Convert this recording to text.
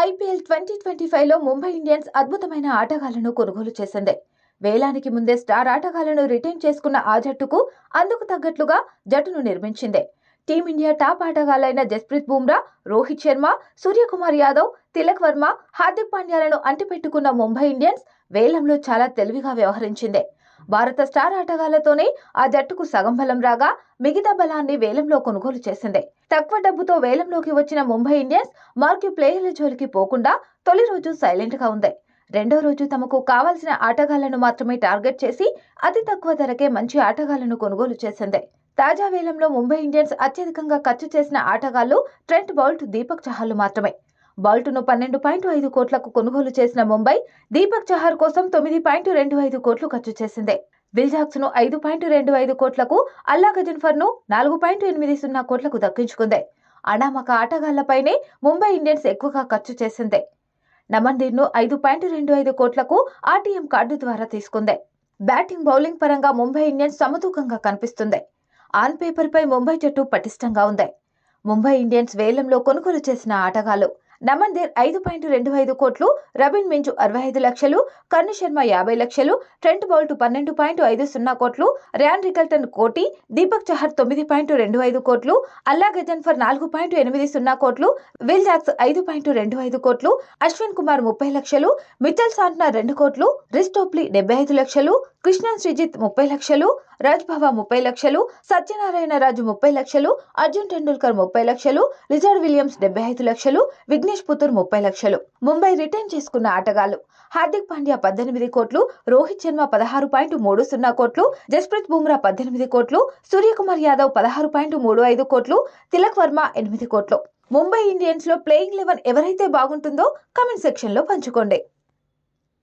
IPL 2025లో Mumbai Indians అద్భుతమైన ఆటగాళ్లను కొనుగోలు చేసింది. వేలానికి ముందే స్టార్ ఆటగాళ్లను రిటైన్ చేసుకున్న ఆ జట్టుకు అందుకు తగ్గట్లుగా జట్టును నిర్మించింది. టీమిండియా టాప్ ఆటగాళ్లైన జస్ప్రీత్ బుమ్రా, రోహిత్ శర్మ, సూర్యకుమార్ యాదవ్, తిలక్ వర్మ, హార్దిక్ పాండ్యాలను అంటిపెట్టుకున్న ముంబై ఇండియన్స్ వేలంలో చాలా తెలివిగా వ్యవహరించింది. భారత స్టార్ ఆటగాళ్లతోనే ఆ జట్టుకు సగం బలం రాగా మిగతా బలాన్ని వేలంలో కొనుగోలు చేసింది. తక్కువ డబ్బుతో వేలంలోకి వచ్చిన ముంబై ఇండియన్స్ మార్క్యూ ప్లేయర్ల జోలికి పోకుండా తొలి రోజు సైలెంట్ గా ఉంది. రెండో రోజు తమకు కావాల్సిన ఆటగాళ్లను మాత్రమే టార్గెట్ చేసి అతి తక్కువ ధరకే మంచి ఆటగాళ్లను కొనుగోలు చేసింది. తాజా వేలంలో ముంబై ఇండియన్స్ అత్యధికంగా ఖర్చు చేసిన ఆటగాళ్లు ట్రెంట్ బౌల్ట్, దీపక్ చహర్లు మాత్రమే. బౌల్ట్ను 12.5 కోట్లకు కొనుగోలు చేసిన ముంబై దీపక్ చహర్ కోసం 9.25 కోట్లు ఖర్చు చేసింది. విల్ జాక్స్ ను 5.25 కోట్లకు, అల్లా గజన్ఫర్ ను 4.80 కోట్లకు దక్కించుకుంది. అనామక ఆటగాళ్లపైనే ముంబై ఇండియన్స్ ఎక్కువగా ఖర్చు చేసింది. నమన్దీర్ ను 5.25 కోట్లకు ఆర్టీఎం కార్డు ద్వారా తీసుకుంది. బ్యాటింగ్, బౌలింగ్ పరంగా ముంబై ఇండియన్స్ సమతూకంగా కనిపిస్తుంది. ఆన్ పేపర్ పై ముంబై జట్టు పటిష్టంగా ఉంది. ముంబై ఇండియన్స్ వేలంలో కొనుగోలు చేసిన ఆటగాళ్లు: నమన్దీర్ 5.25 కోట్లు, రబిన్ మింజ్ 65 లక్షలు, కర్ణ్ శర్మ 50 లక్షలు, ట్రెంట్ బౌల్ట్ 12.50 కోట్లు, ర్యాన్ రికల్టన్ 1 కోటి, దీపక్ చహర్ 9.25 కోట్లు, అల్లా గజన్ఫర్ 4.80 కోట్లు, విల్ జాక్స్ 5.25 కోట్లు, అశ్విన్ కుమార్ 30 లక్షలు, మిచెల్ సాంట్నర్ 2 కోట్లు, రిస్ టోప్లీ 75 లక్షలు, కృష్ణన్ శ్రీజిత్ 30 లక్షలు, రాజ్ భవా 30 లక్షలు, సత్యనారాయణ రాజు 30 లక్షలు, అర్జున్ టెండూల్కర్ 30 లక్షలు, రిచర్డ్ విలియమ్స్ 75 లక్షలు, విఘ్నేష్ పుతూర్ 30 లక్షలు. ముంబై రిటైన్ చేసుకున్న ఆటగాళ్లు: హార్దిక్ పాండ్యా 18 కోట్లు, రోహిత్ శర్మ 16.30 కోట్లు, జస్ప్రీత్ బుమ్రా 18 కోట్లు, సూర్యకుమార్ యాదవ్ 16.35 కోట్లు, తిలక్ వర్మ 8 కోట్లు. ముంబై ఇండియన్స్ లో ప్లేయింగ్ 11 ఎవరైతే బాగుంటుందో కామెంట్ సెక్షన్ లో పంచుకోండి.